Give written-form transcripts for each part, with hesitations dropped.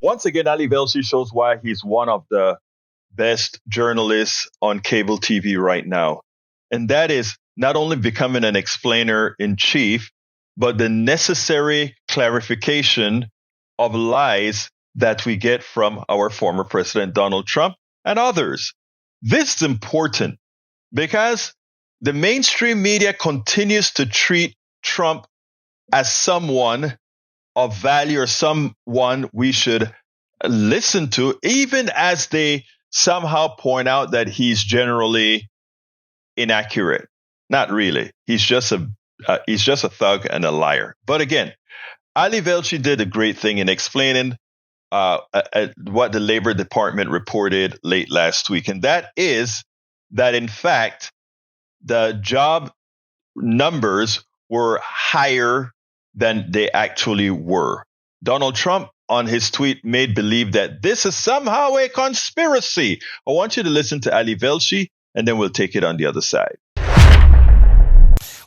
Once again, Ali Velshi shows why he's one of the best journalists on cable TV right now. And that is not only becoming an explainer in chief, but the necessary clarification of lies that we get from our former president, Donald Trump, and others. This is important because the mainstream media continues to treat Trump as someone of value or someone we should listen to, even as they somehow point out that he's generally inaccurate. Not really. He's just a thug and a liar. But again, Ali Velshi did a great thing in explaining what the Labor Department reported late last week. And that is that, in fact, the job numbers were higher than they actually were. Donald Trump, on his tweet, made believe that this is somehow a conspiracy. I want you to listen to Ali Velshi, and then we'll take it on the other side.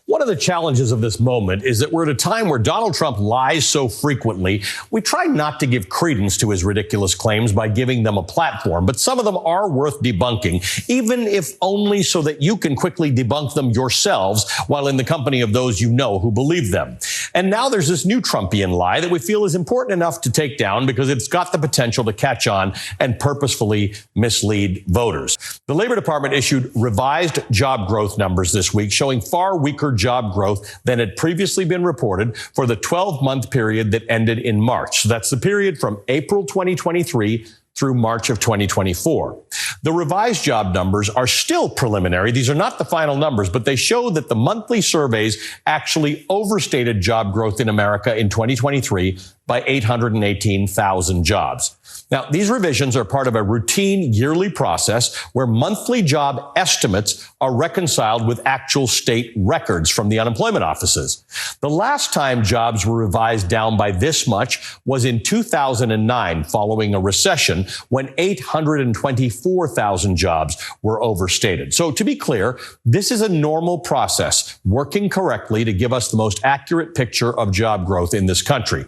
One of the challenges of this moment is that we're at a time where Donald Trump lies so frequently, we try not to give credence to his ridiculous claims by giving them a platform. But some of them are worth debunking, even if only so that you can quickly debunk them yourselves while in the company of those you know who believe them. And now there's this new Trumpian lie that we feel is important enough to take down because it's got the potential to catch on and purposefully mislead voters. The Labor Department issued revised job growth numbers this week showing far weaker job growth than had previously been reported for the 12-month period that ended in March. So that's the period from April 2023 through March of 2024. The revised job numbers are still preliminary. These are not the final numbers, but they show that the monthly surveys actually overstated job growth in America in 2023 by 818,000 jobs. Now, these revisions are part of a routine yearly process where monthly job estimates are reconciled with actual state records from the unemployment offices. The last time jobs were revised down by this much was in 2009, following a recession when 824,000 jobs were overstated. So to be clear, this is a normal process working correctly to give us the most accurate picture of job growth in this country.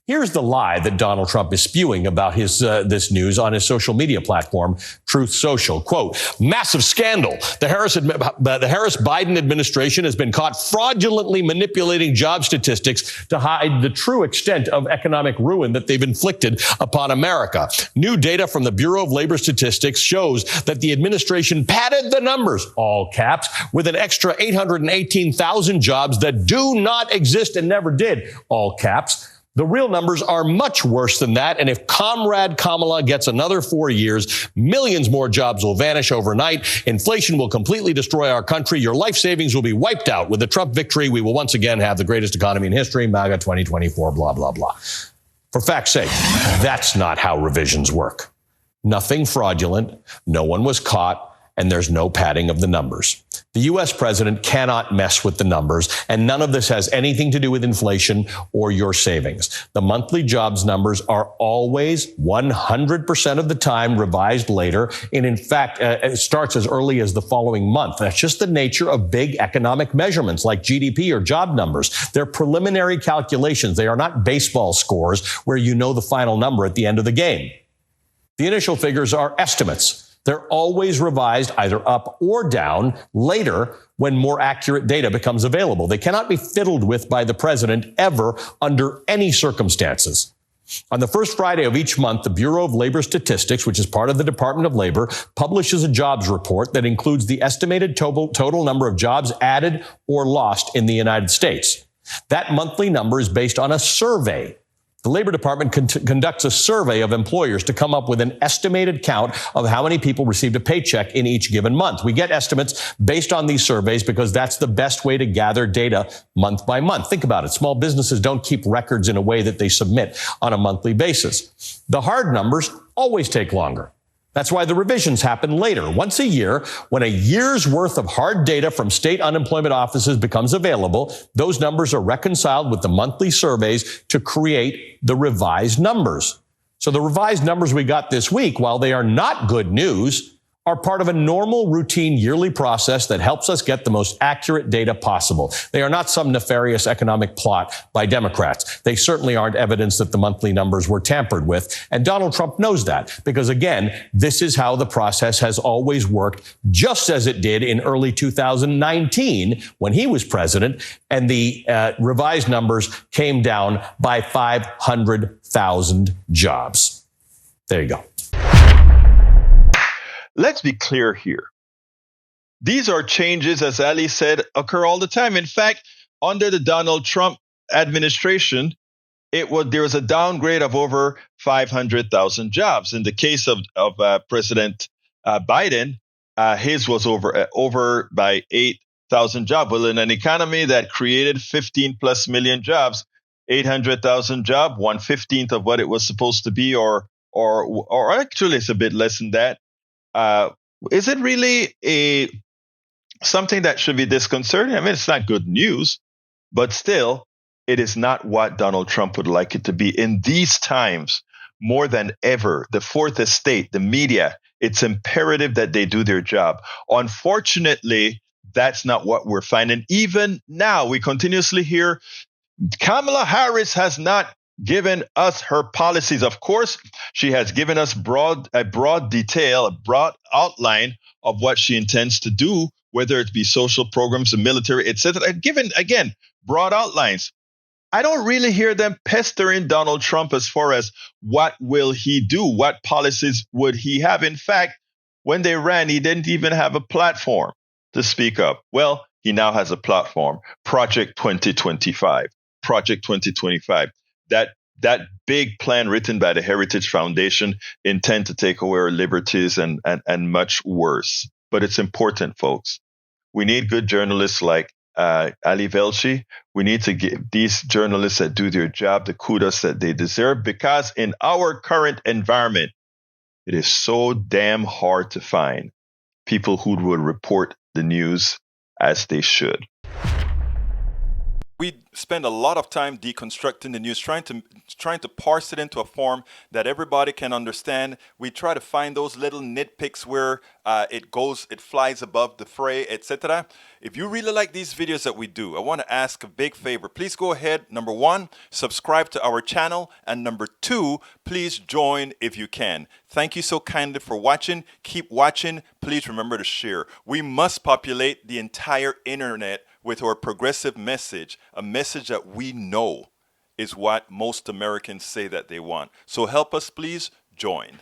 Here's the lie that Donald Trump is spewing about this news on his social media platform, Truth Social. Quote, massive scandal. The Harris-Biden administration has been caught fraudulently manipulating job statistics to hide the true extent of economic ruin that they've inflicted upon America. New data from the Bureau of Labor Statistics shows that the administration padded the numbers, all caps, with an extra 818,000 jobs that do not exist and never did, all caps. The real numbers are much worse than that, and if Comrade Kamala gets another 4 years, millions more jobs will vanish overnight. Inflation will completely destroy our country. Your life savings will be wiped out. With the Trump victory, we will once again have the greatest economy in history. MAGA 2024, blah, blah, blah. For fact's sake, that's not how revisions work. Nothing fraudulent, no one was caught, and there's no padding of the numbers. The U.S. president cannot mess with the numbers, and none of this has anything to do with inflation or your savings. The monthly jobs numbers are always 100% of the time revised later, and in fact, it starts as early as the following month. That's just the nature of big economic measurements like GDP or job numbers. They're preliminary calculations. They are not baseball scores where you know the final number at the end of the game. The initial figures are estimates. They're always revised either up or down later when more accurate data becomes available. They cannot be fiddled with by the president ever under any circumstances. On the first Friday of each month, the Bureau of Labor Statistics, which is part of the Department of Labor, publishes a jobs report that includes the estimated total number of jobs added or lost in the United States. That monthly number is based on a survey. The Labor Department conducts a survey of employers to come up with an estimated count of how many people received a paycheck in each given month. We get estimates based on these surveys because that's the best way to gather data month by month. Think about it. Small businesses don't keep records in a way that they submit on a monthly basis. The hard numbers always take longer. That's why the revisions happen later, once a year. When a year's worth of hard data from state unemployment offices becomes available, those numbers are reconciled with the monthly surveys to create the revised numbers. So the revised numbers we got this week, while they are not good news, are part of a normal, routine, yearly process that helps us get the most accurate data possible. They are not some nefarious economic plot by Democrats. They certainly aren't evidence that the monthly numbers were tampered with. And Donald Trump knows that because, again, this is how the process has always worked, just as it did in early 2019 when he was president, and the revised numbers came down by 500,000 jobs. There you go. Let's be clear here. These are changes, as Ali said, occur all the time. In fact, under the Donald Trump administration, there was a downgrade of over 500,000 jobs. In the case of President Biden, his was over by 8,000 jobs. Well, in an economy that created 15 plus million jobs, 800,000 jobs, 1/15 of what it was supposed to be, or actually it's a bit less than that. Is it really something that should be disconcerting? I mean, it's not good news, but still, it is not what Donald Trump would like it to be. In these times, more than ever, the fourth estate, the media, it's imperative that they do their job. Unfortunately, that's not what we're finding. Even now, we continuously hear Kamala Harris has not given us her policies. Of course, she has given us a broad detail, a broad outline of what she intends to do, whether it be social programs, the military, etc. Given, again, broad outlines. I don't really hear them pestering Donald Trump as far as what will he do? What policies would he have? In fact, when they ran, he didn't even have a platform to speak of. Well, he now has a platform, Project 2025. Project 2025. That big plan written by the Heritage Foundation intend to take away our liberties and much worse. But it's important, folks. We need good journalists like Ali Velshi. We need to give these journalists that do their job the kudos that they deserve, because in our current environment, it is so damn hard to find people who would report the news as they should. We spend a lot of time deconstructing the news, trying to parse it into a form that everybody can understand. We try to find those little nitpicks where it flies above the fray, etc. If you really like these videos that we do, I want to ask a big favor. Please go ahead. Number one, subscribe to our channel. And number two, please join if you can. Thank you so kindly for watching. Keep watching. Please remember to share. We must populate the entire internet with our progressive message, a message that we know is what most Americans say that they want. So help us, please join.